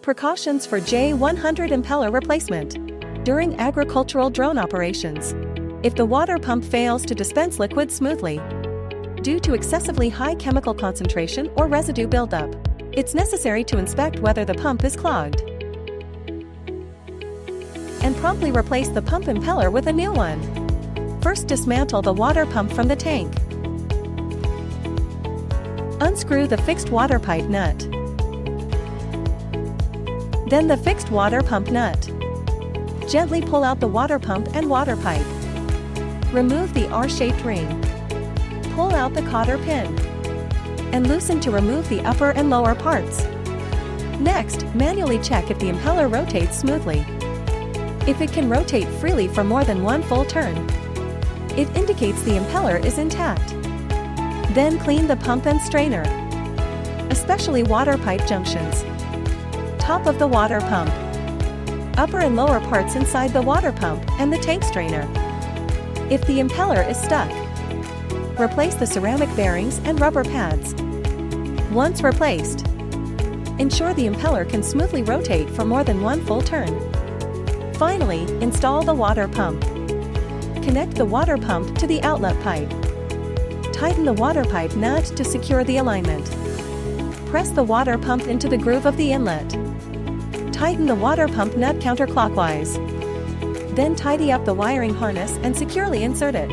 Precautions for J100 impeller replacement. During agricultural drone operations, if the water pump fails to dispense liquid smoothly due to excessively high chemical concentration or residue buildup, it's necessary to inspect whether the pump is clogged and promptly replace the pump impeller with a new one. First, dismantle the water pump from the tank. Unscrew the fixed water pipe nut. Then the fixed water pump nut. Gently pull out the water pump and water pipe. Remove the R-shaped ring. Pull out the cotter pin and loosen to remove the upper and lower parts. Next, manually check if the impeller rotates smoothly. If it can rotate freely for more than one full turn, it indicates the impeller is intact. Then clean the pump and strainer, especially water pipe junctions, top of the water pump, upper and lower parts inside the water pump and the tank strainer. If the impeller is stuck, replace the ceramic bearings and rubber pads. Once replaced, ensure the impeller can smoothly rotate for more than one full turn. Finally, install the water pump. Connect the water pump to the outlet pipe. Tighten the water pipe nut to secure the alignment. Press the water pump into the groove of the inlet. Tighten the water pump nut counterclockwise. Then tidy up the wiring harness and securely insert it.